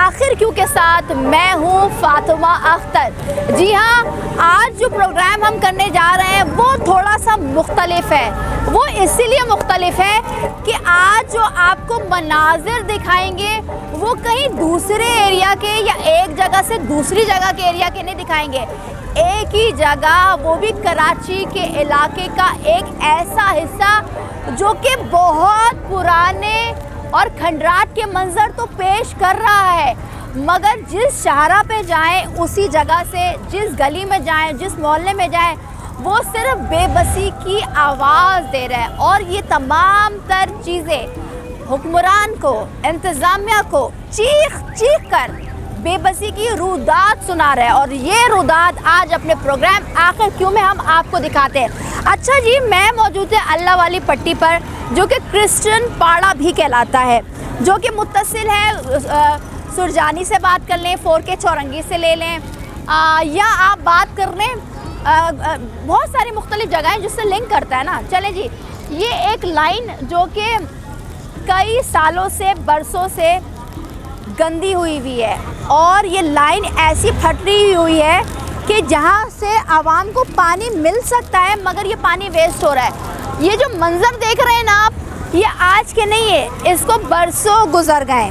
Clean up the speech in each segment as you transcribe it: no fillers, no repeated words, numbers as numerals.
आखिर क्यों के साथ मैं हूँ फातिमा अख्तर। जी हाँ, आज जो प्रोग्राम हम करने जा रहे हैं वो थोड़ा सा मुख्तलिफ है। वो इसीलिए मुख्तलिफ है कि आज जो आपको मनाजिर दिखाएंगे वो कहीं दूसरे एरिया के या एक जगह से दूसरी जगह के एरिया के नहीं दिखाएंगे। एक ही जगह, वो भी कराची के इलाके का एक ऐसा हिस्सा जो कि बहुत पुराने और खंडरात के मंजर तो पेश कर रहा है, मगर जिस शाहरा पे जाएं, उसी जगह से जिस गली में जाएं, जिस मोहल्ले में जाएं, वो सिर्फ बेबसी की आवाज़ दे रहा है। और ये तमाम तर चीज़ें हुक्मरान को, इंतज़ामिया को चीख चीख कर बेबसी की रुदात सुना रहे हैं। और ये रुदात आज अपने प्रोग्राम आखिर क्यों में हम आपको दिखाते हैं। अच्छा जी, मैं मौजूद है अल्लाह वाली पट्टी पर, जो कि क्रिश्चियन पाड़ा भी कहलाता है, जो कि मुत्तसिल है सुरजानी से बात कर लें, 4K चौरंगी से ले लें, या आप बात कर लें बहुत सारी मुख्तलिफ जगह हैं जिससे लिंक करता है ना। चलें जी, ये एक लाइन जो कि कई सालों से, बरसों से गंदी हुई है, और ये लाइन ऐसी फटी हुई है कि जहाँ से आवाम को पानी मिल सकता है, मगर ये पानी वेस्ट हो रहा है। ये जो मंज़र देख रहे हैं ना आप, ये आज के नहीं है, इसको बरसों गुजर गए।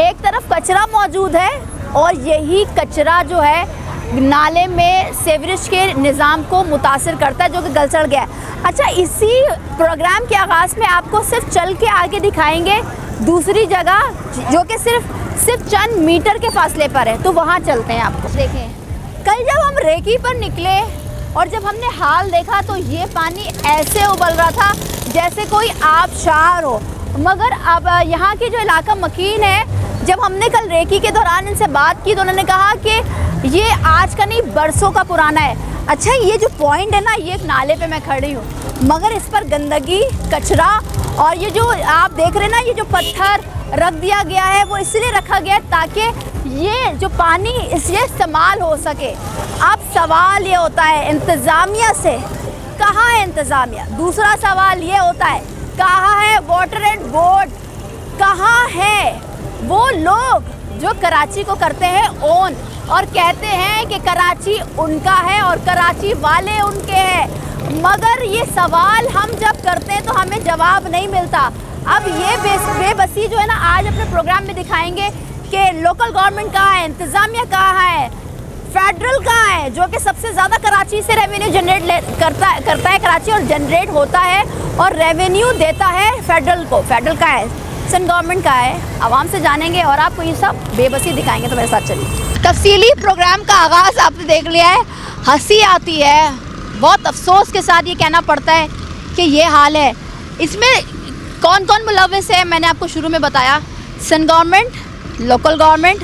एक तरफ कचरा मौजूद है और यही कचरा जो है नाले में सीवरेज के निज़ाम को मुतासिर करता है, जो कि गल सड़ गया है। अच्छा, इसी प्रोग्राम के आगाज़ में आपको सिर्फ चल के आगे दिखाएंगे दूसरी जगह, जो कि सिर्फ चंद मीटर के फासले पर है, तो वहाँ चलते हैं। आपको देखें, कल जब हम रेकी पर निकले और जब हमने हाल देखा तो ये पानी ऐसे उबल रहा था जैसे कोई आबशार हो, मगर अब यहाँ की जो इलाका मकीन है, जब हमने कल रेकी के दौरान इनसे बात की तो उन्होंने कहा कि ये आज का नहीं, बरसों का पुराना है। अच्छा, ये जो पॉइंट है ना, ये एक नाले पे मैं खड़ी हूँ, मगर इस पर गंदगी, कचरा और ये जो आप देख रहे हैं ना, ये जो पत्थर रख दिया गया है, वो इसलिए रखा गया है ताकि ये जो पानी इसलिए इस्तेमाल हो सके। अब सवाल ये होता है इंतज़ामिया से, कहाँ है इंतज़ामिया? दूसरा सवाल ये होता है, कहाँ है वाटर एंड बोर्ड? कहाँ है वो लोग जो कराची को करते हैं ओन और कहते हैं कि कराची उनका है और कराची वाले उनके हैं, मगर ये सवाल हम जब करते हैं तो हमें जवाब नहीं मिलता। अब ये बेबसी जो है ना, आज अपने प्रोग्राम में दिखाएंगे कि लोकल गवर्नमेंट कहाँ है, इंतज़ामिया कहाँ है, फेडरल कहाँ है, जो कि सबसे ज़्यादा कराची से रेवेन्यू जनरेट करता है कराची, और जनरेट होता है और रेवेन्यू देता है फेडरल को। फेडरल का है, सेंट्रल गवर्नमेंट का है। आवाम से जानेंगे और आपको ये सब बेबसी दिखाएंगे, तो मेरे साथ चलिए। तफसीली प्रोग्राम का आगाज़ आपने देख लिया है। हंसी आती है, बहुत अफसोस के साथ ये कहना पड़ता है कि ये हाल है। इसमें कौन कौन मुलव्विस है, मैंने आपको शुरू में बताया। सेंट्रल गवर्नमेंट, लोकल गवर्नमेंट,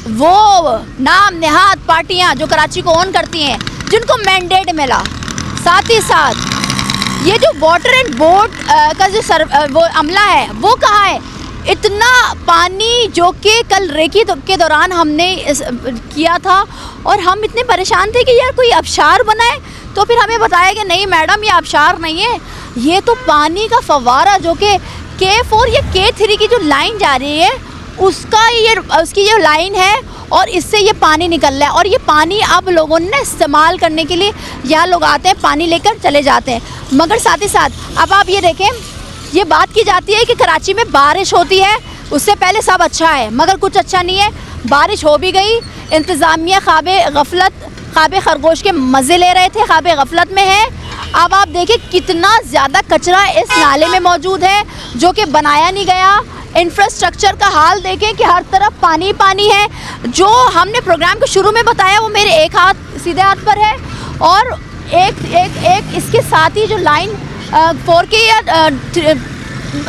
वो नाम नेहाद पार्टियाँ जो कराची को ओन करती हैं, जिनको मैंडेट मिला। साथ ही साथ ये जो वाटर एंड बोर्ड का जो वो अमला है, वो कहाँ है? इतना पानी जो कि कल रेकी के दौरान हमने किया था, और हम इतने परेशान थे कि यार कोई आबशार बनाए, तो फिर हमें बताया कि नहीं मैडम, ये आबशार नहीं है, ये तो पानी का फव्वारा जो कि K4 या K3 की जो लाइन जा रही है उसकी ये लाइन है, और इससे ये पानी निकल रहा है। और ये पानी अब लोगों ने इस्तेमाल करने के लिए यहाँ लोग आते हैं, पानी लेकर चले जाते हैं। मगर साथ ही साथ अब आप ये देखें, ये बात की जाती है कि कराची में बारिश होती है, उससे पहले सब अच्छा है, मगर कुछ अच्छा नहीं है। बारिश हो भी गई, इंतज़ामिया ख्वाबे खरगोश के मज़े ले रहे थे, ख्वाबे गफलत में है। अब आप देखें कितना ज़्यादा कचरा इस नाले में मौजूद है जो कि बनाया नहीं गया। इंफ्रास्ट्रक्चर का हाल देखें कि हर तरफ पानी पानी है। जो हमने प्रोग्राम के शुरू में बताया वो मेरे एक हाथ, सीधे हाथ पर है, और एक इसके साथ ही जो लाइन 4K या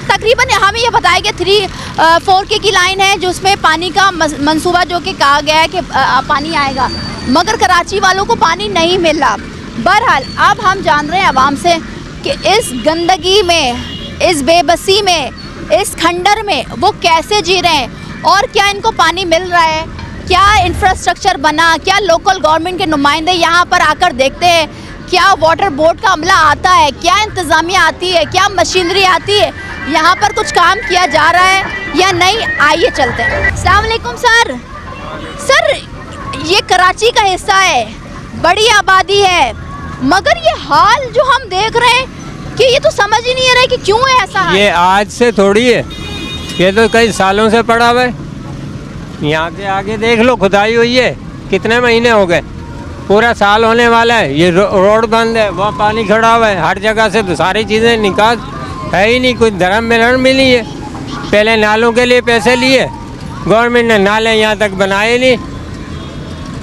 तकरीबन हमें ये बताया गया 4K की लाइन है, जो उसमें पानी का मंसूबा जो कि कहा गया है कि पानी आएगा, मगर कराची वालों को पानी नहीं मिल रहा। बहरहाल अब हम जान रहे हैं आवाम से कि इस गंदगी में, इस बेबसी में, इस खंडर में वो कैसे जी रहे हैं और क्या इनको पानी मिल रहा है, क्या इंफ्रास्ट्रक्चर बना, क्या लोकल गवर्नमेंट के नुमाइंदे यहाँ पर आकर देखते हैं क्या वाटर बोर्ड का अमला आता है, क्या इंतज़ामिया आती है, क्या मशीनरी आती है, यहाँ पर कुछ काम किया जा रहा है या नहीं, आइए चलते हैं। अस्सलाम वालेकुम सर। सर ये कराची का हिस्सा है, बड़ी आबादी है, मगर ये हाल जो हम देख रहे हैं कि ये तो समझ ही नहीं आ रहा है कि क्यों है ऐसा हाल। ये आज से थोड़ी है, ये तो कई सालों से पड़ा हुआ है। यहाँ के आगे देख लो, खुदाई हुई है, कितने महीने हो गए, पूरा साल होने वाला है। ये रोड बंद है, वहाँ पानी खड़ा हुआ है, हर जगह से तो सारी चीज़ें निकास है ही नहीं, कुछ धर्म मिलन मिली है। पहले नालों के लिए पैसे लिए, गवर्नमेंट ने नाले यहाँ तक बनाए नहीं,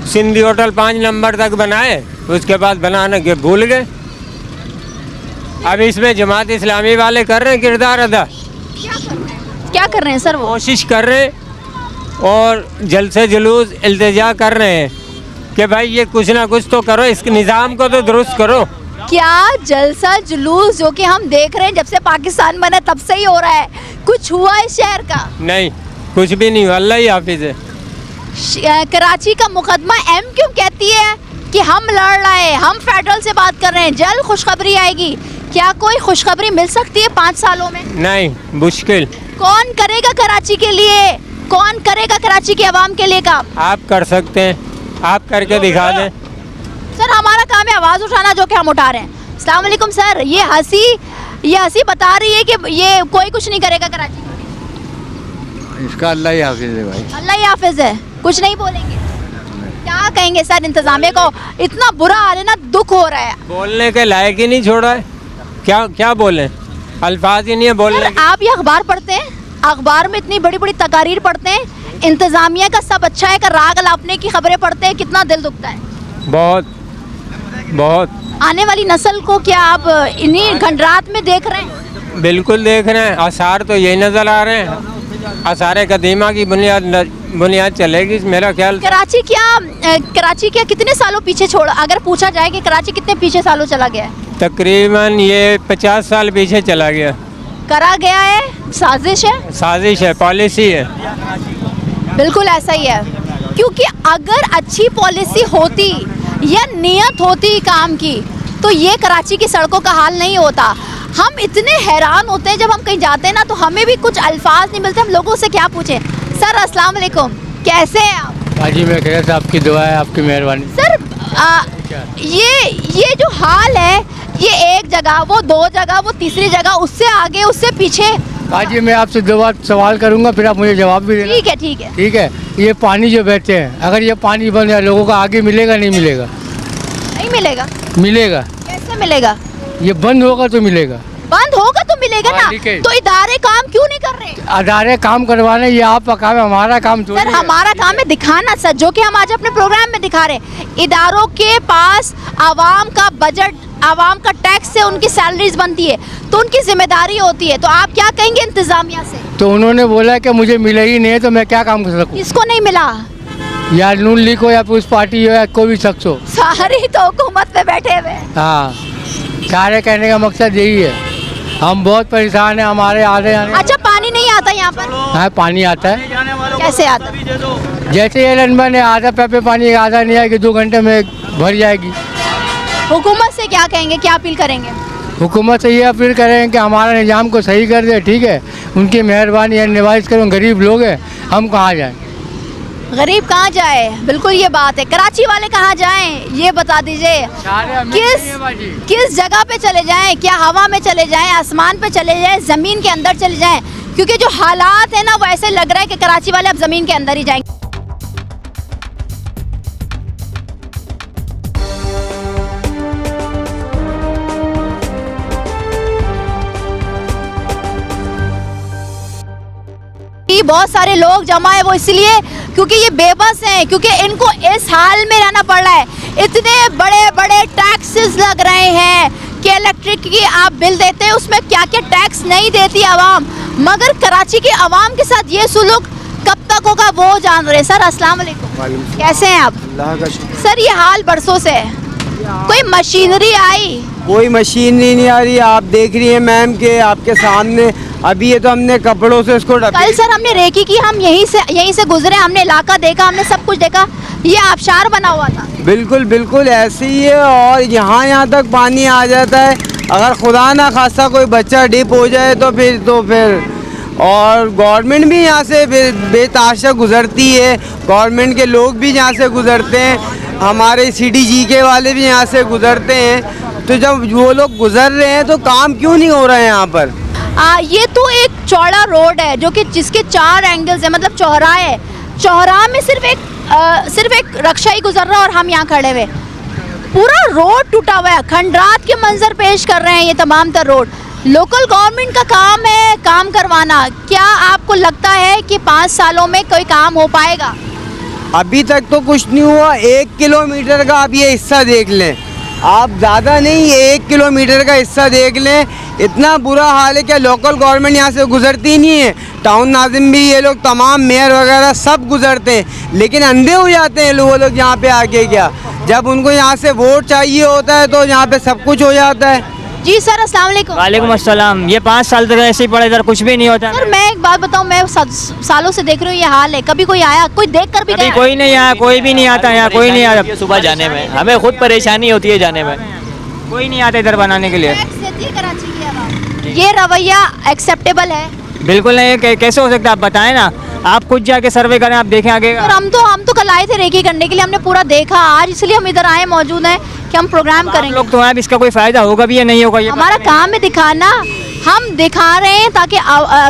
सिंधी होटल 5 नंबर तक बनाए, उसके बाद बनाने के भूल गए। अब इसमें जमात इस्लामी वाले कर रहे हैं किरदार अदा, क्या कर रहे हैं सर? वो कोशिश कर रहे हैं और जल्द से जुलूस इल्तिजा कर रहे हैं कि भाई ये कुछ ना कुछ तो करो, इस निज़ाम को तो दुरुस्त करो। क्या जलसा जुलूस जो कि हम देख रहे हैं जब से पाकिस्तान बना तब से ही हो रहा है, कुछ हुआ है शहर का? नहीं, कुछ भी नहीं हुआ, अल्लाह ही हाफिज है। कराची का मुकदमा एम क्यों कहती है कि हम लड़ रहे हैं, हम फेडरल से बात कर रहे हैं, जल्द खुशखबरी आएगी। क्या कोई खुशखबरी मिल सकती है 5 सालों में? नहीं, मुश्किल। कौन करेगा कराची के लिए, कौन करेगा कराची के अवाम के लिए काम? आप कर सकते हैं, आप करके दिखा दें। सर हमारा काम है आवाज़ उठाना, जो कि हम उठा रहे हैं। अस्सलाम वालेकुम सर। ये हंसी बता रही है कि ये कोई कुछ नहीं करेगा कराची में। इसका अल्लाह ही हाफिज है भाई। अल्लाह ही हाफिज है, कुछ नहीं बोलेंगे? क्या कहेंगे सर इंतजामिया को? इतना बुरा हाल है ना, दुख हो रहा है। बोलने के लायक ही नहीं छोड़ा है, क्या क्या बोलें, अल्फाज ही नहीं है बोलने के। आप ये अखबार पढ़ते हैं, अखबार में इतनी बड़ी बड़ी तकारीर पढ़ते हैं, इंतजामिया का सब अच्छा है, राग अलापने की खबरें पढ़ते हैं, कितना दिल दुखता है। बहुत बहुत। आने वाली नस्ल को क्या आप इन्हीं खंडरात में देख रहे हैं? बिल्कुल देख रहे हैं, आसार तो यही नज़र आ रहे हैं। आसार कदीमा की बुनियाद चलेगी मेरा ख्याल। कराची क्या कितने सालों पीछे छोड़, अगर पूछा जाए कि कराची कितने पीछे सालों चला गया है? तकरीबन ये 50 साल पीछे चला गया। करा गया है, साजिश है? साजिश है, पॉलिसी है। बिल्कुल ऐसा ही है, क्योंकि अगर अच्छी पॉलिसी होती या नियत होती काम की तो ये कराची की सड़कों का हाल नहीं होता। हम इतने हैरान होते हैं जब हम कहीं जाते हैं ना, तो हमें भी कुछ अल्फाज नहीं मिलते, हम लोगों से क्या पूछें। सर अस्सलाम वालेकुम, कैसे हैं आप? हाजी मैं कह रहा था, आपकी दुआ है, आपकी मेहरबानी। सर ये जो हाल है, ये एक जगह, वो 2 जगह, वो तीसरी जगह, उससे आगे, उससे पीछे। हाजी मैं आपसे 2 बार सवाल करूंगा, फिर आप मुझे जवाब भी देना। ठीक है ठीक है ठीक है। ये पानी जो बहते हैं, अगर ये पानी बंद है, लोगों को आगे मिलेगा नहीं मिलेगा? नहीं मिलेगा। मिलेगा। कैसे मिलेगा? ये बंद होगा तो मिलेगा। बंद होगा तो मिलेगा ना, ठीक है। तो इदारे काम क्यों नहीं कर रहे? अदारे काम करवाने, ये आपका काम है, हमारा काम थोड़ी सर है। हमारा काम है दिखाना सर, जो कि हम आज अपने प्रोग्राम में दिखा रहे हैं। इदारों के पास आवाम का बजट, आवाम का टैक्स से उनकी सैलरीज बनती है, तो उनकी जिम्मेदारी होती है। तो आप क्या कहेंगे इंतजामिया से? तो उन्होंने बोला कि मुझे मिले ही नहीं है, तो मैं क्या काम कर सकूँ? किसको नहीं मिला? या नून लीग हो या उस पार्टी हो या कोई भी शख्स हो, सारी तो हुकूमत में बैठे हुए। हाँ, सारे कहने का मकसद यही है। हम बहुत परेशान हैं, हमारे आने अच्छा पानी नहीं आता यहाँ पर? हाँ पानी आता है। कैसे आता? जैसे ये रनबन है, आधा पैपे पानी आधा नहीं आएगी, 2 घंटे में भर जाएगी। हुकूमत से क्या कहेंगे, क्या अपील करेंगे? हुकूमत से ये अपील करें कि हमारा निज़ाम को सही कर दे, ठीक है, उनकी मेहरबानी है, निवाइज करो, गरीब लोग हैं, हम कहाँ जाएँ? गरीब कहाँ जाए, बिल्कुल ये बात है। कराची वाले कहाँ जाएं, ये बता दीजिए। किस जगह पे चले जाएं? क्या हवा में चले जाएं, आसमान पे चले जाएं, ज़मीन के अंदर चले जाएं? क्योंकि जो हालात है ना, वो ऐसे लग रहा है कि कराची वाले अब ज़मीन के अंदर ही जाएंगे। बहुत सारे लोग जमा है, वो इसलिए क्योंकि ये बेबस हैं, क्योंकि इनको इस हाल में रहना पड़ रहा है। इतने बड़े बड़े टैक्सेस लग रहे हैं कि इलेक्ट्रिक की आप बिल देते हैं, उसमें क्या क्या टैक्स नहीं देती आवाम, मगर कराची के आवाम के साथ ये सुलूक कब तक होगा वो जान रहे। सर अस्सलाम वालेकुम, कैसे हैं आप? सर ये हाल बरसों से है, कोई मशीनरी आई? कोई मशीनरी नहीं आ रही। आप देख रही हैं मैम के आपके सामने अभी ये तो हमने कपड़ों से इसको कल सर हमने रेकी की, हम यहीं से गुजरे, हमने इलाका देखा, हमने सब कुछ देखा, ये आबशार बना हुआ था। बिल्कुल बिल्कुल ऐसे ही है, और यहाँ तक पानी आ जाता है। अगर खुदा ना खास्ता कोई बच्चा डिप हो जाए तो फिर और गवर्नमेंट भी यहाँ से बेतहाशा गुजरती है, गवर्नमेंट के लोग भी यहाँ से गुजरते हैं, हमारे CDG के वाले भी यहाँ से गुजरते हैं। तो जब वो लोग गुजर रहे हैं तो काम क्यों नहीं हो रहा है यहाँ पर? ये तो एक चौड़ा रोड है जो कि जिसके 4 एंगल्स है, मतलब चौराहा है। चौराहा में सिर्फ एक रक्षा ही गुजर रहा है और हम यहाँ खड़े हुए। पूरा रोड टूटा हुआ है, खंडरात के मंजर पेश कर रहे हैं ये तमाम तर रोड। लोकल गवर्नमेंट का काम है काम करवाना। क्या आपको लगता है कि 5 सालों में कोई काम हो पाएगा? अभी तक तो कुछ नहीं हुआ। 1 किलोमीटर का आप ये हिस्सा देख लें, आप ज़्यादा नहीं 1 किलोमीटर का हिस्सा देख लें, इतना बुरा हाल है। क्या लोकल गवर्नमेंट यहाँ से गुजरती नहीं है? टाउन नाजिम भी ये लोग तमाम मेयर वगैरह सब गुजरते हैं, लेकिन अंधे हो जाते हैं वो लोग यहाँ पे आके। क्या जब उनको यहाँ से वोट चाहिए होता है तो यहाँ पे सब कुछ हो जाता है। जी सर, अस्सलाम वालेकुम। वालेकुम अस्सलाम। ये 5 साल तक ऐसे ही पड़े, इधर कुछ भी नहीं होता। सर मैं एक बात बताऊं, मैं सालों से देख रही हूँ ये हाल है। कभी कोई आया, कोई देख कर भी अभी गया? कोई नहीं आया, कोई भी नहीं आता यहाँ, कोई नहीं आता। सुबह जाने में हमें खुद परेशानी होती है जाने में, कोई नहीं आता इधर बनाने के लिए। टैक्स देती है कराची की आवाम। ये रवैया एक्सेप्टेबल है? बिल्कुल नहीं। कैसे हो सकता है, आप बताएं ना, आप खुद जाके सर्वे करें, आप देखें आगे। सर हम तो कल आए थे रेकी करने के लिए, हमने पूरा देखा आज, इसलिए हम इधर आए मौजूद हैं कि हम प्रोग्राम आप करेंगे। लोग तो हैं, इसका कोई फायदा होगा भी या नहीं होगा ये हमारा काम है दिखाना, हम दिखा रहे हैं ताकि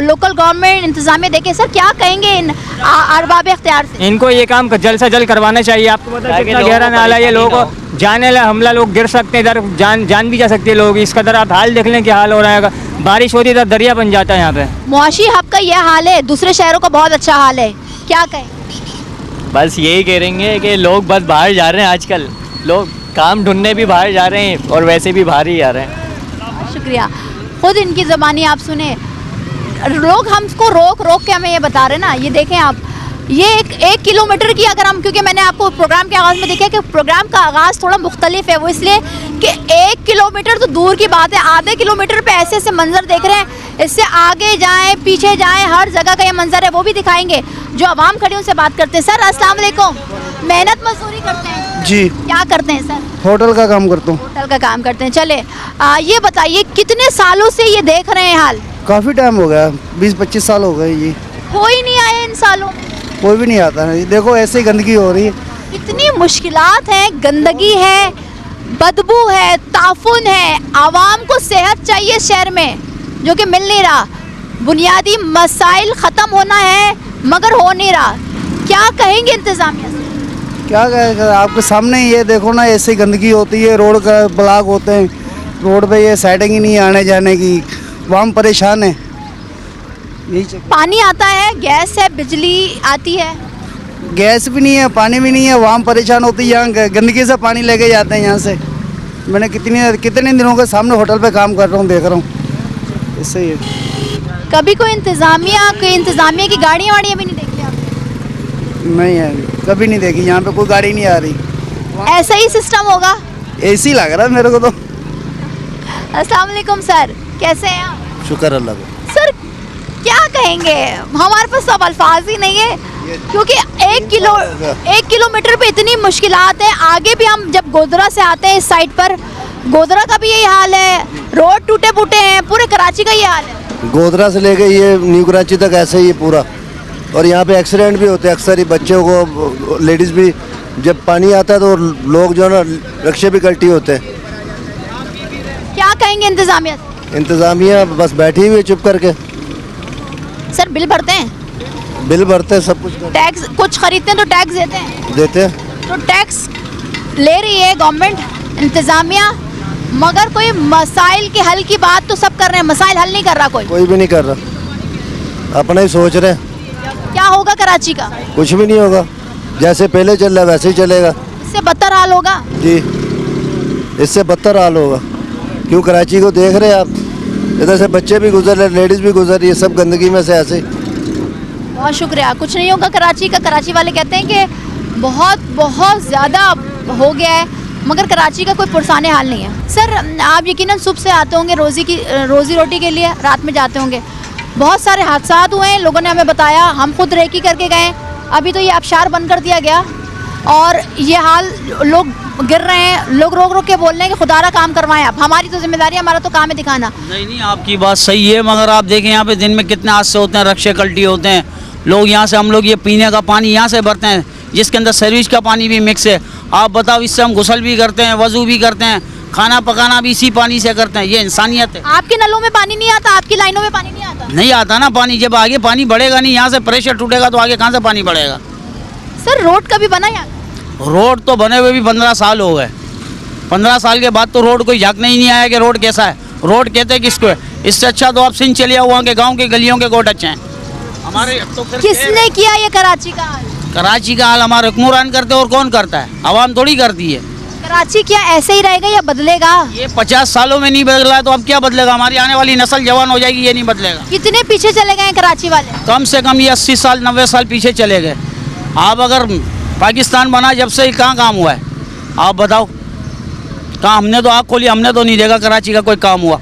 लोकल गवर्नमेंट इंतजामिया देखे। सर क्या कहेंगे इन अरबाब इख्तियार से? इनको ये काम जल्द से जल्द करवाना चाहिए। आपको पता है कितना गहरा नाला है, ये लोगों को जाने हमला, लोग गिर सकते हैं इधर, जान भी जा सकती है लोग। इसका दर आप हाल देख लें क्या हाल हो रहा है, बारिश होती है इधर दरिया बन जाता है यहाँ पे। मुआशी हब का यह हाल है, दूसरे शहरों का बहुत अच्छा हाल है, क्या कहें? बस यही कहेंगे कि लोग बस बाहर जा रहे हैं। आजकल लोग काम ढूंढने भी बाहर जा रहे हैं और वैसे भी बाहर ही जा रहे हैं। शुक्रिया। खुद इनकी ज़बानी आप सुने, लोग हमको रोक के हमें ये बता रहे हैं ना। ये देखें आप, ये एक किलोमीटर की अगर हम, क्योंकि मैंने आपको प्रोग्राम के आगाज़ में देखा कि प्रोग्राम का आगाज़ थोड़ा मुख्तलिफ है, वो इसलिए कि 1 किलोमीटर तो दूर की बात है, आधे किलोमीटर पे ऐसे ऐसे मंजर देख रहे हैं। इससे आगे जाएं पीछे जाएं, हर जगह का ये मंजर है, वो भी दिखाएंगे। जो आवाम खड़ी उनसे बात करते हैं। सर अस्सलाम वालेकुम, मेहनत मजदूरी करते हैं जी? क्या करते हैं सर? होटल का काम करता हूँ। होटल का काम करते हैं। चले ये बताइए कितने सालों से ये देख रहे हैं हाल? काफ़ी टाइम हो गया, 20-25 साल हो गए। ये कोई नहीं आए इन सालों में? कोई भी नहीं आता है। देखो ऐसे ही गंदगी हो रही है, इतनी मुश्किलात हैं, गंदगी है, बदबू है, ताफुन है, आवाम को सेहत चाहिए शहर में जो कि मिल नहीं रहा। बुनियादी मसाइल ख़त्म होना है मगर हो नहीं रहा। क्या कहेंगे इंतज़ामिया से? क्या कहेगा, आपके सामने ही ये देखो ना, ऐसे ही गंदगी होती है, रोड का ब्लॉक होते हैं, रोड पे ये सेटिंग ही नहीं आने जाने की, आवाम परेशान है। यही पानी आता है, गैस है, बिजली आती है, गैस भी नहीं है, पानी भी नहीं है, आवाम परेशान होती है। यहाँ गंदगी से पानी लेके जाते हैं यहाँ से। मैंने कितने दिनों के सामने होटल पे काम कर रहा हूँ, देख रहा हूँ। इससे ही कभी कोई इंतज़ामिया की गाड़ियाँ वाड़ियाँ भी नहीं देखी आपने? नहीं है, कभी नहीं देखी, यहाँ पे कोई गाड़ी नहीं आ रही। ऐसा ही सिस्टम होगा? ऐसी लग रहा है मेरे को तो। अस्सलाम वालेकुम सर, कैसे हैं आप? शुक्र अल्लाह का। सर क्या कहेंगे, हमारे पास सब अल्फाज ही नहीं है, क्योंकि 1 किलोमीटर पे इतनी मुश्किलात है। आगे भी हम जब गोधरा से आते हैं इस साइड पर, गोधरा का भी यही हाल है, रोड टूटे फूटे हैं, पूरे कराची का ये हाल है। गोधरा से लेके ये न्यू कराची तक ऐसे ही पूरा। और यहाँ पे एक्सीडेंट भी होते हैं अक्सर ही, बच्चों को, लेडीज़ भी, जब पानी आता है तो लोग जो है ना रिक्शे भी कल्टी होते हैं। क्या कहेंगे इंतज़ामिया? इंतज़ामिया बस बैठी हुई है चुप करके। सर बिल भरते हैं? बिल भरते हैं, सब कुछ टैक्स कुछ खरीदते हैं तो टैक्स देते हैं? देते हैं। तो टैक्स ले रही है गवर्नमेंट, इंतज़ामिया, मगर कोई मसाइल के हल की बात तो सब कर रहे हैं, मसाइल हल नहीं कर रहा कोई भी नहीं कर रहा, अपना ही सोच रहे हैं। क्या होगा कराची का? कुछ भी नहीं होगा, जैसे पहले चल रहा है वैसे ही चलेगा। इससे बदतर हाल होगा जी, इससे बदतर हाल होगा। क्यों, कराची को देख रहे हैं आप, इधर से बच्चे भी गुजर रहे, लेडीज़ भी गुजर रही है, सब गंदगी में से ऐसे। बहुत शुक्रिया। कुछ नहीं होगा कराची का। कराची वाले कहते हैं कि बहुत ज़्यादा हो गया है, मगर कराची का कोई पुरसाने हाल नहीं है। सर आप यकीनन सुबह से आते होंगे रोज़ी रोटी के लिए, रात में जाते होंगे, बहुत सारे हादसात हुए हैं, लोगों ने हमें बताया, हम खुद रेकी करके गए। अभी तो ये आबशार बंद कर दिया गया और ये हाल, लोग गिर रहे हैं, लोग रोक रोक के बोल रहे हैं कि खुदारा काम करवाएं आप। हमारी तो जिम्मेदारी, हमारा तो काम है दिखाना। नहीं, आपकी बात सही है, मगर आप देखें यहाँ पे दिन में कितने हादसे होते हैं, रक्षे कल्टी होते हैं। लोग यहाँ से, हम लोग ये पीने का पानी यहाँ से भरते हैं, जिसके अंदर सर्विस का पानी भी मिक्स है। आप बताओ, इससे हम गुसल भी करते हैं, वजू भी करते हैं, खाना पकाना भी इसी पानी से करते हैं। ये इंसानियत है। आपके नलों में पानी नहीं आता, आपकी लाइनों में पानी नहीं आता? नहीं आता ना पानी। जब आगे पानी बढ़ेगा नहीं, यहाँ से प्रेशर टूटेगा तो आगे कहाँ से पानी बढ़ेगा। सर रोड कभी बना यहाँ? रोड तो बने हुए भी 15 साल हो गए। 15 साल के बाद तो रोड कोई झांकने ही नहीं आया कि रोड कैसा है। रोड कहते किसको है? इससे अच्छा तो आप सिंध चलिए, वहाँ के गाँव के गलियों के गोट अच्छे हैं हमारे। तो किसने किया ये कराची का हाल? कराची का हाल हमारे हुक्मरान करते हैं, और कौन करता है? आवाम थोड़ी करती है। कराची क्या ऐसे ही रहेगा या बदलेगा? ये 50 सालों में नहीं बदला है तो अब क्या बदलेगा? हमारी आने वाली नस्ल जवान हो जाएगी, ये नहीं बदलेगा। कितने पीछे चले गए हैं कराची वाले? कम से कम ये 80 साल 90 साल पीछे चले गए। आप अगर पाकिस्तान बना जब से, कहाँ काम हुआ है? आप बताओ कहाँ? हमने तो आँख खोली, हमने तो नहीं देखा कराची का कोई काम हुआ।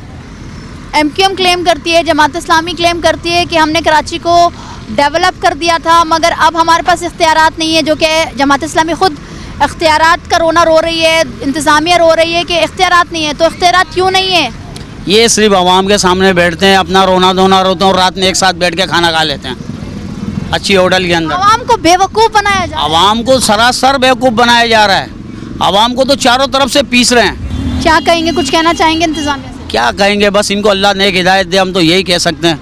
MQM क्लेम करती है, जमात इस्लामी क्लेम करती है कि हमने कराची को डेवलप कर दिया था, मगर अब हमारे पास इख्तियारात नहीं है, जो कि जमात इस्लामी खुद इख्तियारात का रोना रो रही है, इंतज़ामिया रो रही है कि इख्तियारात नहीं है। तो इख्तियारात क्यों नहीं है? ये सिर्फ आवाम के सामने बैठते हैं, अपना रोना धोना रोते हैं और रात में एक साथ बैठ के खाना खा लेते हैं अच्छी होटल के अंदर। आवाम को बेवकूफ़ बनाया जा रहा है। आवाम को सरासर बेवकूफ़ बनाया जा रहा है। आवाम को तो चारों तरफ से पीस रहे हैं। क्या कहेंगे, कुछ कहना चाहेंगे इंतज़ामिया से? क्या कहेंगे, बस इनको अल्लाह नेक हिदायत दे, हम तो यही कह सकते हैं।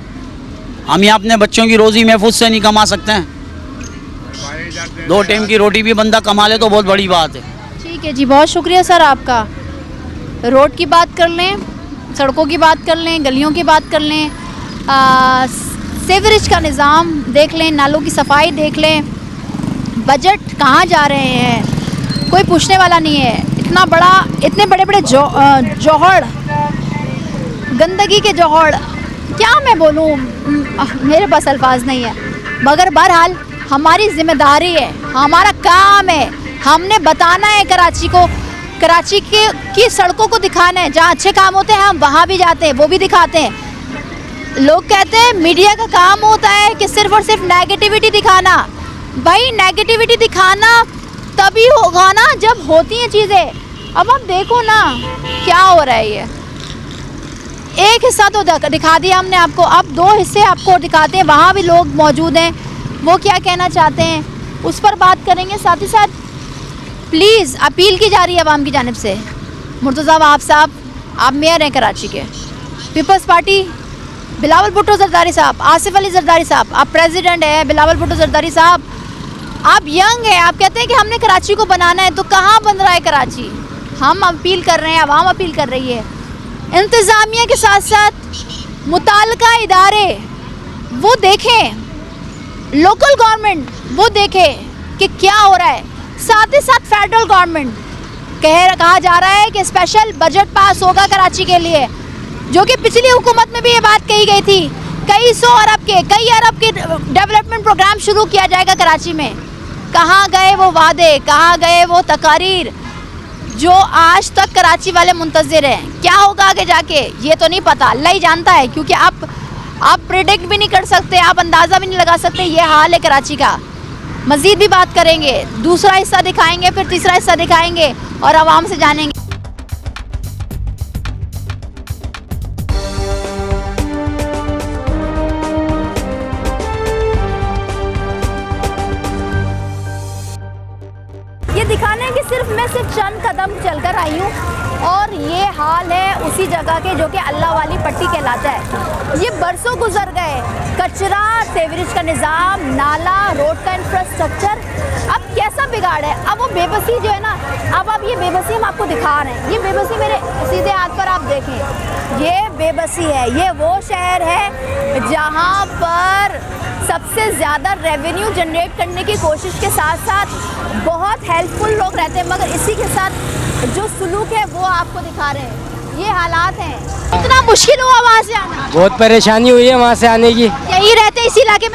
हम यहाँ अपने बच्चों की रोज़ी महफूज से नहीं कमा सकते हैं। 2 टाइम की रोटी भी बंदा कमा ले तो बहुत बड़ी बात है। ठीक है जी, बहुत शुक्रिया सर आपका। रोड की बात कर लें, सड़कों की बात कर लें, गलियों की बात कर लें, सीवरेज का निज़ाम देख लें, नालों की सफाई देख लें, बजट कहाँ जा रहे हैं, कोई पूछने वाला नहीं है। इतना बड़ा, इतने बड़े बड़े जौहड़, गंदगी के जौहड़, क्या मैं बोलूँ, मेरे पास अल्फाज नहीं है। मगर बहरहाल हमारी जिम्मेदारी है, हमारा काम है, हमने बताना है कराची को, कराची की सड़कों को दिखाना है। जहाँ अच्छे काम होते हैं हम वहाँ भी जाते हैं, वो भी दिखाते हैं। लोग कहते हैं मीडिया का काम होता है कि सिर्फ और सिर्फ नेगेटिविटी दिखाना। भाई नेगेटिविटी दिखाना तभी होगा ना जब होती हैं चीज़ें। अब आप देखो ना क्या हो रहा है। ये एक हिस्सा तो दिखा दिया हमने आपको, अब 2 हिस्से आपको दिखाते हैं, वहाँ भी लोग मौजूद हैं, वो क्या कहना चाहते हैं उस पर बात करेंगे। साथ ही साथ प्लीज़ अपील की जा रही है आवाम की जानिब से, मुर्तज़ा वहाब साहब, आप मेयर हैं कराची के, पीपल्स पार्टी बिलावल भुट्टो जरदारी साहब, आसिफ अली जरदारी साहब, आप प्रेसिडेंट हैं बिलावल भुट्टो जरदारी साहब, आप यंग हैं, आप कहते हैं कि हमने कराची को बनाना है, तो कहाँ बन रहा है कराची? हम अपील कर रहे हैं, आवाम अपील कर रही है, इंतज़ामिया के साथ साथ मुताल्लिका इदारे वो देखें, लोकल गवर्नमेंट वो देखे कि क्या हो रहा है। साथ ही साथ फेडरल गवर्नमेंट कहा जा रहा है कि स्पेशल बजट पास होगा कराची के लिए, जो कि पिछली हुकूमत में भी ये बात कही गई थी। कई अरब के डेवलपमेंट प्रोग्राम शुरू किया जाएगा कराची में। कहाँ गए वो वादे, कहाँ गए वो तकारीर जो आज तक कराची वाले मुंतज़िर हैं? क्या होगा आगे जाके ये तो नहीं पता, अल्लाह ही जानता है, क्योंकि आप प्रेडिक्ट भी नहीं कर सकते, आप अंदाज़ा भी नहीं लगा सकते। ये हाल है कराची का। मज़ीद भी बात करेंगे, दूसरा हिस्सा दिखाएंगे, फिर तीसरा हिस्सा दिखाएंगे और आवाम से जानेंगे। ये दिखाने कि मैं सिर्फ चंद कदम चलकर आई हूँ और ये हाल है उसी जगह के जो कि अल्लाह वाली पट्टी कहलाता है। ये बरसों गुजर गए, कचरा, सीवरेज का निज़ाम, नाला, रोड का इंफ्रास्ट्रक्चर, अब कैसा बिगाड़ है। अब वो बेबसी जो है ना, अब ये बेबसी हम आपको दिखा रहे हैं। ये बेबसी मेरे सीधे हाथ पर आप देखें, ये बेबसी है। ये वो शहर है जहाँ पर सबसे ज़्यादा रेवेन्यू जनरेट करने की कोशिश के साथ साथ बहुत हेल्पफुल लोग रहते हैं, मगर इसी के साथ जो सुलूक है वो आपको दिखा रहे हैं। ये हालात हैं। इतना मुश्किल हुआ वहाँ से आना? बहुत परेशानी हुई है वहाँ से आने की। यही रहते इस इलाके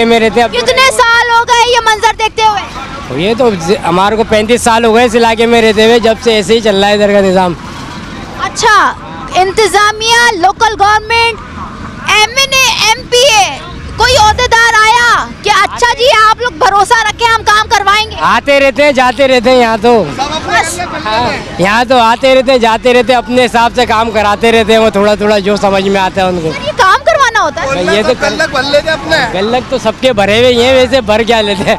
में रहते हैं। कितने साल हो गए ये मंजर देखते हुए? ये तो हमारे को 35 साल हो गए इस इलाके में रहते हुए, जब से ऐसे ही चल रहा है इधर का निज़ाम। अच्छा, इंतज़ामिया, लोकल गवर्नमेंट MNA MPA कोई ओहदेदार आया कि अच्छा जी आप लोग भरोसा रखें हम काम करवाएंगे? आते रहते हैं जाते रहते हैं यहाँ तो, यहाँ तो आते रहते हैं जाते रहते हैं, अपने हिसाब से काम कराते रहते हैं, वो थोड़ा थोड़ा जो समझ में आता है उनको। ये काम करवाना होता है? ये तो गल्लक तो सबके भरे हुए हैं, वैसे भर क्या लेते हैं।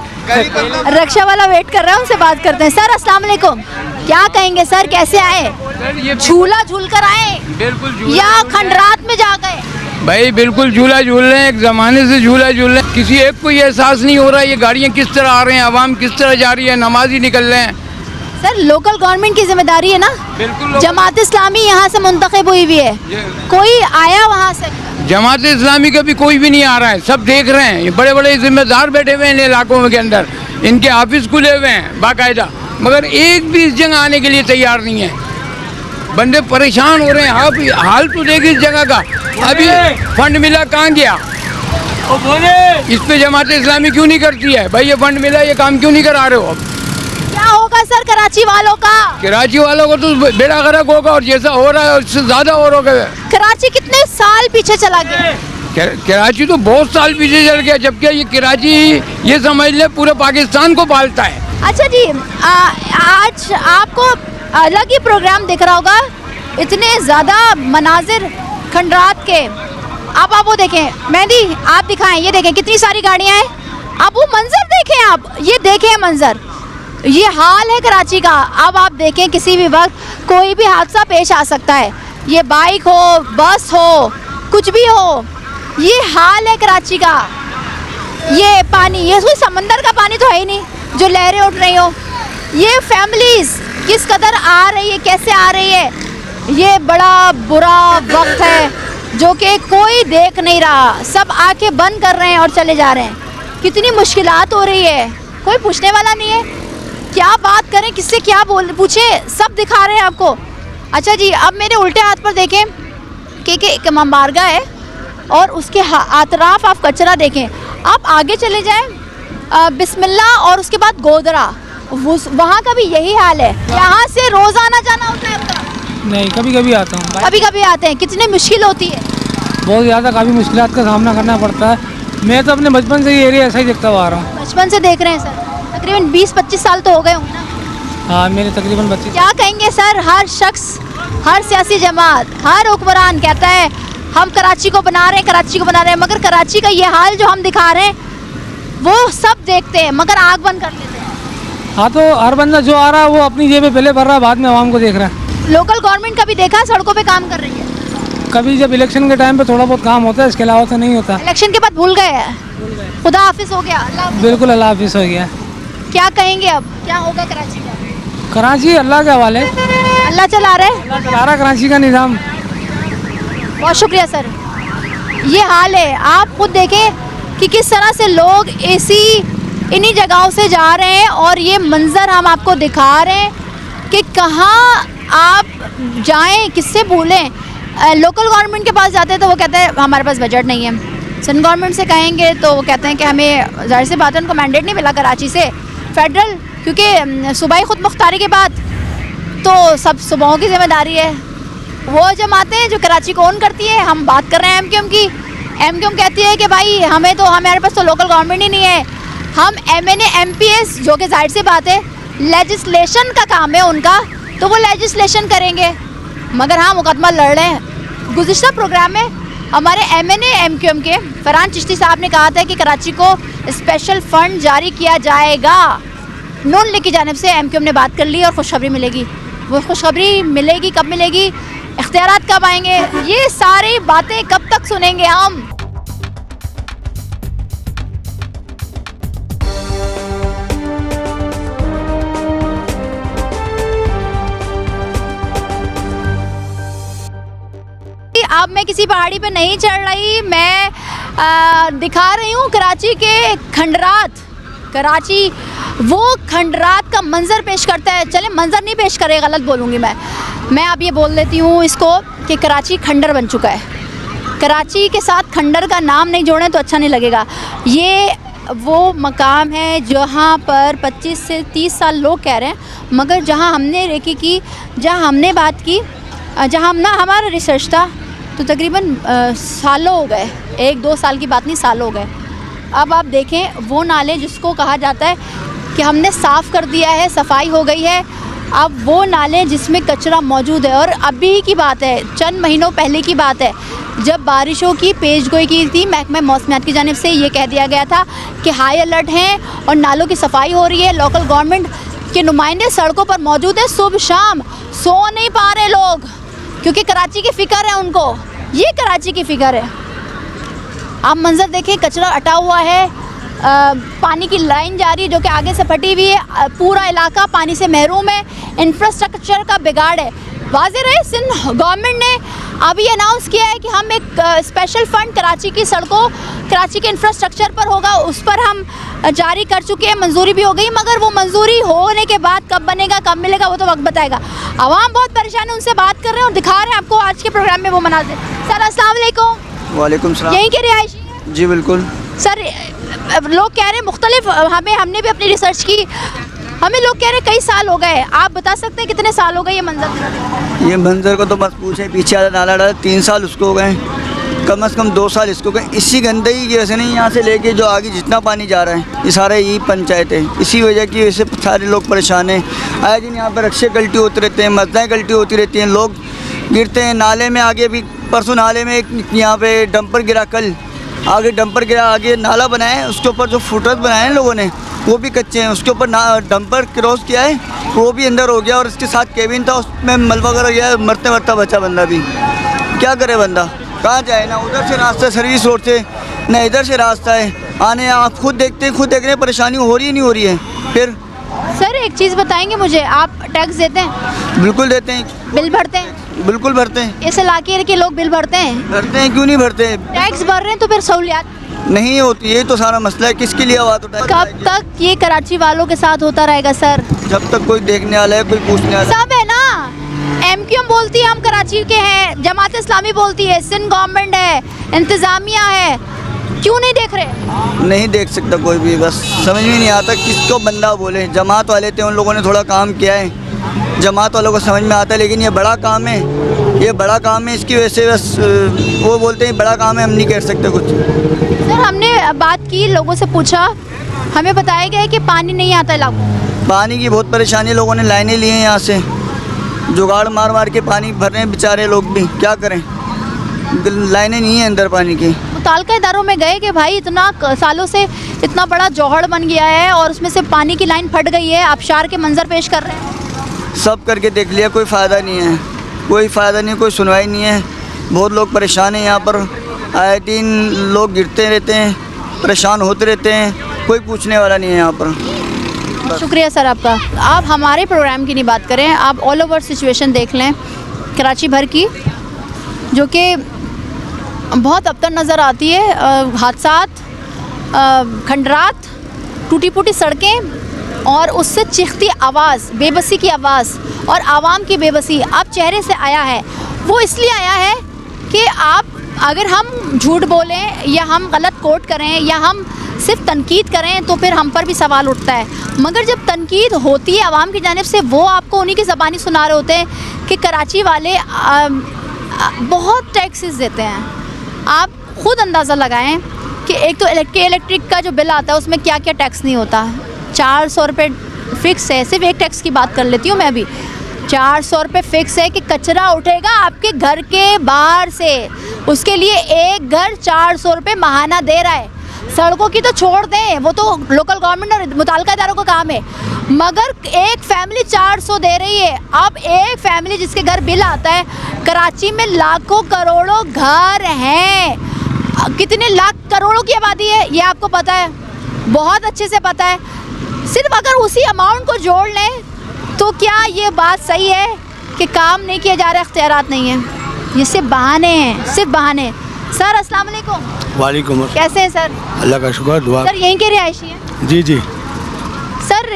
रक्षा वाला वेट कर रहा है, उनसे बात करते हैं। सर अस्सलाम वालेकुम, क्या कहेंगे सर, कैसे आए? झूला झूल कर आए बिल्कुल या खंडरात में जा गए? भाई बिल्कुल झूला झूल रहे हैं, एक ज़माने से झूला झूल रहे हैं। किसी एक को ये एहसास नहीं हो रहा है ये गाड़ियाँ किस तरह आ रहे हैं, आवाम किस तरह जा रही है, नमाजी निकल रहे हैं। सर लोकल गवर्नमेंट की जिम्मेदारी है ना, बिल्कुल जमात इस्लामी यहाँ से मुंतखब हुई हुई है, कोई आया वहाँ से? जमात इस्लामी का भी कोई भी नहीं आ रहा है, सब देख रहे हैं। ये बड़े बड़े जिम्मेदार बैठे हुए हैं इन इलाकों के अंदर, इनके ऑफिस खुले हुए हैं बाकायदा, मगर एक भी इस जगह आने के लिए तैयार नहीं है। बंदे परेशान हो रहे हैं। आप हाल तो देखिए इस जगह का, अभी फंड मिला कहाँ गया, इस पे जमात इस्लामी क्यों नहीं करती है? भाई ये फंड मिला, ये काम क्यों नहीं करा रहे हो? अब क्या होगा सर कराची वालों का? कराची वालों को तो बेड़ा गर्क होगा, और जैसा हो रहा है उससे ज्यादा और होगा। कराची कितने साल पीछे चला गया? कराची तो बहुत साल पीछे चल गया, जबकि ये कराची ये समझ ले पूरे पाकिस्तान को पालता है। अच्छा जी, आज आपको अलग ही प्रोग्राम दिख रहा होगा, इतने ज़्यादा मनाजिर खंडरात के। अब आप वो देखें, मेहंदी आप दिखाएं, ये देखें कितनी सारी गाड़ियां हैं, आप वो मंजर देखें, आप ये देखें मंजर, ये हाल है कराची का। अब आप देखें किसी भी वक्त कोई भी हादसा पेश आ सकता है, ये बाइक हो, बस हो, कुछ भी हो, ये हाल है कराची का। ये पानी, ये कोई समंदर का पानी तो है ही नहीं जो लहरें उठ रही हो। ये फैमिलीज किस कदर आ रही है, कैसे आ रही है, ये बड़ा बुरा वक्त है जो कि कोई देख नहीं रहा, सब आंखें बंद कर रहे हैं और चले जा रहे हैं। कितनी मुश्किलात हो रही है, कोई पूछने वाला नहीं है, क्या बात करें, किससे क्या पूछे, सब दिखा रहे हैं आपको। अच्छा जी, अब मेरे उल्टे हाथ पर देखें कि एक इमाम बारगाह है और उसके अतराफ आप कचरा देखें। आप आगे चले जाएं बिस्मिल्लाह और उसके बाद गोदरा, वहाँ का भी यही हाल है। यहाँ से रोज़ाना जाना होता है उधर? नहीं, कभी कभी आता हूँ। कभी कभी आते हैं। कितनी मुश्किल होती है? बहुत ज़्यादा, काफ़ी मुश्किलात का सामना करना पड़ता है। मैं तो अपने बचपन से ये एरिया ऐसा ही देखता हुआ आ रहा हूँ। बचपन से देख रहे हैं सर? तकरीबन 20-25 साल तो हो गए होंगे ना? हाँ, मेरे तकरीबन 25। क्या कहेंगे सर, हर शख्स, हर सियासी जमात, हर हुक्मरान कहता है हम कराची को बना रहे हैं, कराची को बना रहे हैं, मगर कराची का ये हाल जो हम दिखा रहे हैं वो सब देखते हैं मगर आँख बंद कर लेते हैं। हाँ, तो हर बंदा जो आ रहा है वो अपनी जेब में पहले भर रहा है, बाद में आवाम को देख रहा है। लोकल गवर्नमेंट कभी देखा सड़कों पे काम कर रही है? कभी जब इलेक्शन के टाइम पे थोड़ा बहुत काम होता है, इसके अलावा तो नहीं होता। इलेक्शन के बाद भूल गए हैं, खुदा हाफिज हो गया, अल्लाह हाफिज। बिल्कुल अल्लाह हाफिज हो गया। क्या कहेंगे अब, क्या होगा कराची का? कराची अल्लाह के हवाले, अल्लाह चला रहे, अल्लाह चला रहा कराची का निज़ाम। बहुत शुक्रिया सर। ये हाल है, आप खुद देखें कि किस तरह से लोग इन्हीं जगहों से जा रहे हैं और ये मंज़र हम आपको दिखा रहे हैं कि कहाँ आप जाएं, किससे भूलें। लोकल गवर्नमेंट के पास जाते हैं तो वो कहते हैं हमारे पास बजट नहीं है। सेंट्रल गवर्नमेंट से कहेंगे तो वो कहते हैं कि हमें, जाहिर सी बात है, उनको मैंडेट नहीं मिला कराची से फेडरल, क्योंकि सूबाई खुद मुख्तारी के बाद तो सब सूबाओं की जिम्मेदारी है। वो जमातें हैं जो कराची को ओन करती है। हम बात कर रहे हैं एमक्यूएम की, एमक्यूएम कहती है कि भाई हमारे पास तो लोकल गवर्नमेंट ही नहीं है, हम एमएनए एमपीएस, जो कि जाहिर सी बात है लेजिस्लेशन का काम है उनका, तो वो लेजिस्लेशन करेंगे। मगर हाँ, मुकदमा लड़ रहे हैं। गुज़िश्ता प्रोग्राम में हमारे एमएनए एमक्यूएम के फरहान चिश्ती साहब ने कहा था कि कराची को स्पेशल फ़ंड जारी किया जाएगा। नून लीग की जानिब से एमक्यूएम ने बात कर ली और खुशखबरी मिलेगी। वो खुशखबरी मिलेगी कब मिलेगी, इख्तियारात कब आएंगे, ये सारी बातें कब तक सुनेंगे हम? अब मैं किसी पहाड़ी पे नहीं चढ़ रही, मैं दिखा रही हूँ कराची के खंडरात। कराची वो खंडरात का मंज़र पेश करता है। चले, मंज़र नहीं पेश करे, गलत बोलूँगी मैं अब ये बोल देती हूँ इसको कि कराची खंडर बन चुका है। कराची के साथ खंडर का नाम नहीं जोड़ें तो अच्छा नहीं लगेगा। ये वो मकाम है जहाँ पर 25 से 30 साल लोग कह रहे हैं, मगर जहाँ हमने रेकी की, जहाँ हमने बात की, जहाँ हमारा रिसर्च था, तो तकरीबन सालों हो गए, 1-2 साल की बात नहीं, सालों हो गए। अब आप देखें वो नाले जिसको कहा जाता है कि हमने साफ़ कर दिया है, सफाई हो गई है, अब वो नाले जिसमें कचरा मौजूद है। और अभी की बात है, चंद महीनों पहले की बात है, जब बारिशों की पेशगोई की थी महकमा मौसमियात की जानिब से, ये कह दिया गया था कि हाई अलर्ट हैं और नालों की सफाई हो रही है। लोकल गवर्नमेंट के नुमाइंदे सड़कों पर मौजूद है, सुबह शाम सो नहीं पा रहे लोग, क्योंकि कराची की फ़िक्र है उनको, ये कराची की फ़िक्र है। आप मंजर देखें, कचरा अटा हुआ है, पानी की लाइन जा रही है जो कि आगे से फटी हुई है, पूरा इलाका पानी से महरूम है, इंफ्रास्ट्रक्चर का बिगाड़ है। वाज़ेह रहे, सिंध गवर्नमेंट ने अभी अनाउंस किया है कि हम एक स्पेशल फ़ंड कराची की सड़कों, कराची के इंफ्रास्ट्रक्चर पर होगा, उस पर हम जारी कर चुके हैं, मंजूरी भी हो गई, मगर वो मंजूरी होने के बाद कब बनेगा, कब मिलेगा, वो तो वक्त बताएगा। आवाम बहुत परेशान है, उनसे बात कर रहे हैं और दिखा रहे हैं आपको आज के प्रोग्राम में वो मनाज़िर। सर अस्सलाम वालेकुम। वालेकुम सलाम। यहीं के रिहायशी हैं? जी बिल्कुल सर, लोग कह रहे हैं मुख्तलिफ, हमने भी अपनी रिसर्च की, हमें लोग कह रहे हैं कई साल हो गए, आप बता सकते हैं कितने साल हो गए ये मंजर? ये मंजर को तो बस पूछे, पीछे वाला नाला डाला 3 साल उसको हो गए, कम से कम 2 साल इसको गए। इसी गंदगी की वजह से नहीं, यहाँ से लेके जो आगे जितना पानी जा रहा है ये सारा यही पंचायत है, इसी वजह की वजह से सारे लोग परेशान हैं। आए दिन यहाँ पर रक्शे गलती होते रहते हैं, मसलाएँ गलती होती रहती हैं, लोग गिरते हैं नाले में। आगे भी परसों नाले में एक यहाँ पे डंपर गिरा, कल आगे डंपर गिरा, आगे नाला बनाया है, उसके ऊपर जो फुटरेस्ट बनाए हैं लोगों ने वो भी कच्चे हैं, उसके ऊपर डंपर क्रॉस किया है, वो भी अंदर हो गया और इसके साथ केबिन था, उसमें मलबा वगैरह गया, मरते मरता बचा बंदा भी। क्या करे बंदा, कहाँ जाए? ना उधर से रास्ता सर्विस रोड से, ना इधर से रास्ता है आने। आप खुद देखते हैं, खुद देख रहे हैं, परेशानी हो रही है नहीं हो रही है। फिर सर एक चीज़ बताएंगे मुझे, आप टैक्स देते हैं? बिल्कुल देते हैं। बिल भरते हैं? बिल्कुल भरते हैं। इस इलाके के लोग बिल भरते हैं? भरते हैं, क्यों नहीं भरते? टैक्स भर रहे हैं तो फिर सहूलियात नहीं होती, यही तो सारा मसला है। किसके लिए आवाज़ उठाए? कब तक ये कराची वालों के साथ होता रहेगा सर? जब तक कोई देखने वाला है, कोई पूछने वाला सब है ना। MQM बोलती है हम कराची के हैं, जमात इस्लामी बोलती है, सिंध गवर्नमेंट है, इंतज़ामिया है, क्यों नहीं देख रहे? नहीं देख सकता कोई भी, बस समझ में नहीं आता किसको बंदा बोले। जमात वाले थे, उन लोगों ने थोड़ा काम किया है, जमात वालों को समझ में आता है, लेकिन ये बड़ा काम है, ये बड़ा काम है, इसकी वजह से बस वो बोलते हैं बड़ा काम है, हम नहीं कर सकते कुछ। सर हमने बात की, लोगों से पूछा, हमें बताया गया है कि पानी नहीं आता इलाकों। पानी की बहुत परेशानी, लोगों ने लाइनें ली हैं यहाँ से, जुगाड़ मार मार के पानी भर रहे हैं बेचारे लोग भी, क्या करें, लाइनें नहीं हैं अंदर पानी की। मुताल्लिका इदारों में गए कि भाई इतना सालों से इतना बड़ा जौहड़ बन गया है और उसमें से पानी की लाइन फट गई है, आबशार के मंजर पेश कर रहे हैं। सब करके देख लिया, कोई फ़ायदा नहीं है, कोई फ़ायदा नहीं, कोई सुनवाई नहीं है। बहुत लोग परेशान हैं यहाँ पर, आए दिन लोग गिरते रहते हैं, परेशान होते रहते हैं, कोई पूछने वाला नहीं है यहाँ पर। शुक्रिया सर आपका। आप हमारे प्रोग्राम की नहीं बात करें, आप ऑल ओवर सिचुएशन देख लें कराची भर की, जो कि बहुत अबतर नज़र आती है। हादसात, खंडरात, टूटी फूटी सड़कें और उससे चीखती आवाज़, बेबसी की आवाज़ और आवाम की बेबसी अब चेहरे से आया है। वो इसलिए आया है कि आप अगर हम झूठ बोलें या हम गलत कोट करें या हम सिर्फ तनकीद करें तो फिर हम पर भी सवाल उठता है, मगर जब तनकीद होती है आवाम की जानिब से, वो आपको उन्हीं की ज़बानी सुना रहे होते हैं कि कराची वाले बहुत टैक्सेस देते हैं। आप ख़ुद अंदाज़ा लगाएं कि एक तो इलेक्ट्रिक का जो बिल आता है उसमें क्या क्या टैक्स नहीं होता। 400 रुपये फ़िक्स है, सिर्फ एक टैक्स की बात कर लेती हूँ मैं अभी। 400 रुपये फ़िक्स है कि कचरा उठेगा आपके घर के बाहर से, उसके लिए एक घर 400 रुपये माहाना दे रहा है। सड़कों की तो छोड़ दें, वो तो लोकल गवर्नमेंट और मुताल्लिका इदारों का काम है, मगर एक फैमिली 400 दे रही है। अब एक फैमिली जिसके घर बिल आता है, कराची में लाखों करोड़ों घर हैं, कितने लाख करोड़ों की आबादी है ये आपको पता है, बहुत अच्छे से पता है। सिर्फ अगर उसी अमाउंट को जोड़ लें तो क्या ये बात सही है कि काम नहीं किया जा रहा, इख्तियारात नहीं है? ये सिर्फ बहाने हैं, सिर्फ बहाने। सर अस्सलाम वालेकुम। वालेकुम। कैसे हैं सर? अल्लाह का शुक्र, दुआ। सर यहीं के रिहायशी हैं? जी जी। सर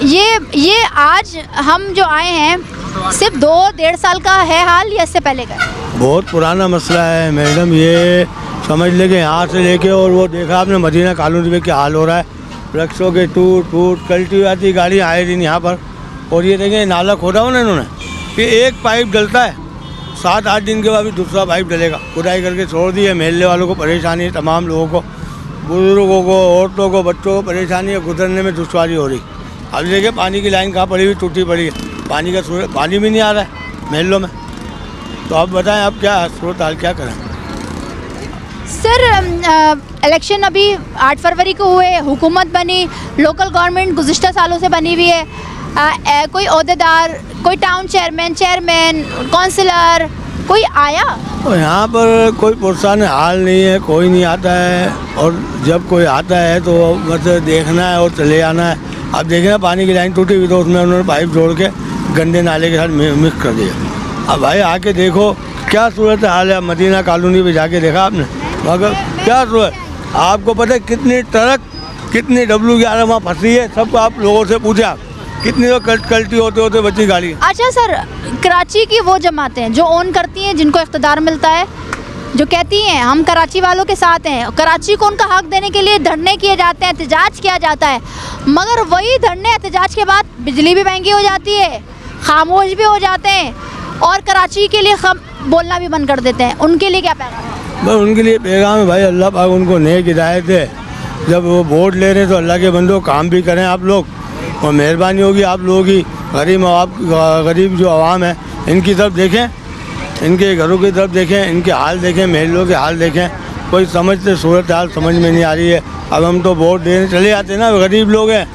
ये आज हम जो आए हैं सिर्फ 2-1.5 साल का है हाल या इससे पहले का? बहुत पुराना मसला है मैडम, ये समझ लेंगे यहाँ से लेके, और वो देखा आपने मदीना कॉलोनी में क्या हाल हो रहा है, रक्षों के टूट कल्टी आती गाड़ी आए दिन यहाँ पर। और ये देखें नाला खोदा हो ना इन्होंने, कि एक पाइप डलता है 7-8 दिन के बाद भी दूसरा पाइप डलेगा। खुदाई करके छोड़ दी है। महल्ले वालों को परेशानी है, तमाम लोगों को, बुजुर्गों को, औरतों को, बच्चों को परेशानी है, गुजरने में दुश्वारी हो रही। अब देखिए पानी की लाइन कहाँ पड़ी हुई, टूटी पड़ी है, पानी भी नहीं आ रहा है महलों में। तो आप बताएं आप क्या सूरत हाल क्या करें। सर इलेक्शन अभी 8 फरवरी को हुए, हुकूमत बनी, लोकल गवर्नमेंट गुज़िश्ता सालों से बनी हुई है, कोई ओहदेदार, कोई टाउन चेयरमैन, काउंसलर कोई आया? और यहाँ पर कोई पुरसान हाल नहीं है, कोई नहीं आता है। और जब कोई आता है तो बस देखना है और चले आना है। आप देखें ना पानी की लाइन टूटी हुई तो उसमें उन्होंने पाइप जोड़ के गंदे नाले के साथ मिक्स कर दिया। अब भाई आके देखो क्या सूरत हाल है। मदीना कॉलोनी पे जाके देखा आपने, मगर क्या सूरत, आपको पता है कितनी ट्रक, कितनी W11 वहाँ फंसी है, सबको आप लोगों से पूछा कितनी तो कल्टी होते बची गाड़ी। अच्छा सर, कराची की वो जमातें जो ओन करती हैं, जिनको इख्तिदार मिलता है, जो कहती हैं हम कराची वालों के साथ हैं, कराची को उनका हक देने के लिए धरने किए जाते हैं, एहतजाज किया जाता है, मगर वही धरने एहतजाज के बाद बिजली भी महंगी हो जाती है, खामोश भी हो जाते हैं और कराची के लिए बोलना भी बंद कर देते हैं। उनके लिए क्या पैगाम है? बस उनके लिए पैगाम है भाई, अल्लाह पाक उनको नेक हिदायत है। जब वो वोट ले रहे हैं तो अल्लाह के बंदो काम भी करें आप लोग, और मेहरबानी होगी आप लोगों की। गरीब जो आवाम है इनकी तरफ देखें, इनके घरों की तरफ देखें, इनके हाल देखें, महलों के हाल देखें। कोई समझते सूरत हाल समझ में नहीं आ रही है। अब हम तो वोट देने चले जाते हैं ना, गरीब लोग हैं,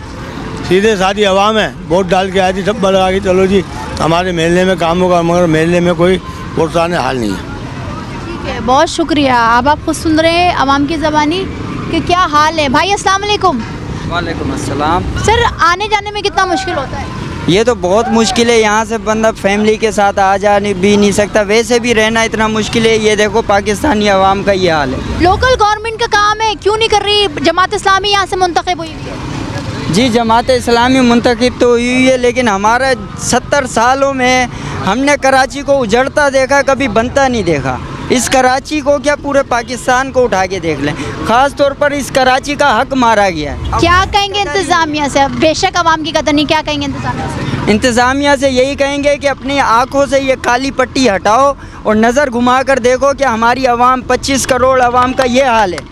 सीधे सादी आवाम है, वोट डाल के आई थी, सब लगा के चलो जी हमारे महल्ले में काम होगा, मगर महल्ले में कोई पुरसान हाल नहीं है। ठीक है, बहुत शुक्रिया। अब आप खुद सुन रहे हैं आवाम की ज़बानी कि क्या हाल है। भाई अस्सलाम वालेकुम। वालेकुम अस्सलाम। सर आने जाने में कितना मुश्किल होता है? ये तो बहुत मुश्किल है, यहाँ से बंदा फैमिली के साथ आ जा भी नहीं सकता, वैसे भी रहना इतना मुश्किल है। ये देखो पाकिस्तानी अवाम का ये हाल है। लोकल गवर्नमेंट का काम है, क्यों नहीं कर रही? जमात इस्लामी यहाँ से मुंतखब हुई है। जी जमात इस्लामी मुंतखब तो हुई है, लेकिन हमारे 70 सालों में हमने कराची को उजड़ता देखा, कभी बनता नहीं देखा। इस कराची को क्या पूरे पाकिस्तान को उठा के देख लें, ख़ास तौर पर इस कराची का हक मारा गया है। क्या कहेंगे इंतज़ामिया से? बेशक आवाम की कदर नहीं, क्या कहेंगे इंतज़ामिया से? इंतज़ामिया से यही कहेंगे कि अपनी आँखों से ये काली पट्टी हटाओ और नज़र घुमा कर देखो कि हमारी आवाम 25 करोड़ आवाम का ये हाल है,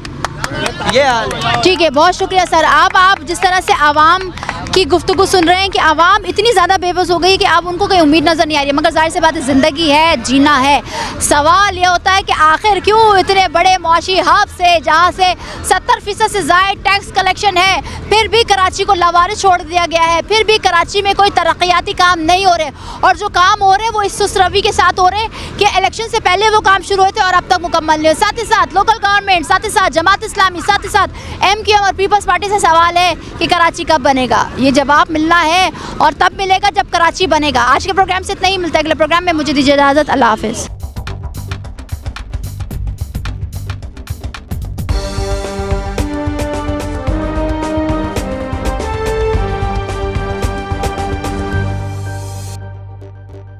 ये हाल है। ठीक है, बहुत शुक्रिया सर। आप जिस तरह से आवाम की गुफ्तगू सुन रहे हैं कि आवाम इतनी ज़्यादा बेबस हो गई कि अब उनको कोई उम्मीद नज़र नहीं आ रही है, मगर जाहिर सी बात है ज़िंदगी है, जीना है। सवाल ये होता है कि आखिर क्यों इतने बड़े मुआशी हब से, जहाँ से 70% से ज़ायद टैक्स कलेक्शन है, फिर भी कराची को लावारिस छोड़ दिया गया है, फिर भी कराची में कोई तरक्याती काम नहीं हो रहे, और जो काम हो रहे हैं वो इस सुस्त रवि के साथ हो रहे हैं कि इलेक्शन से पहले वो काम शुरू हुए थे और अब तक मुकम्मल नहीं हुए। साथ ही साथ लोकल गवर्नमेंट, साथ ही साथ जमात इस्लामी, साथ ही साथ MQM और पीपल्स पार्टी से सवाल है कि कराची कब बनेगा। ये जवाब मिलना है और तब मिलेगा जब कराची बनेगा। आज के प्रोग्राम से इतना ही, मिलता है अगले प्रोग्राम में। मुझे दीजिए इजाज़त, अल्लाह हाफ़िज़।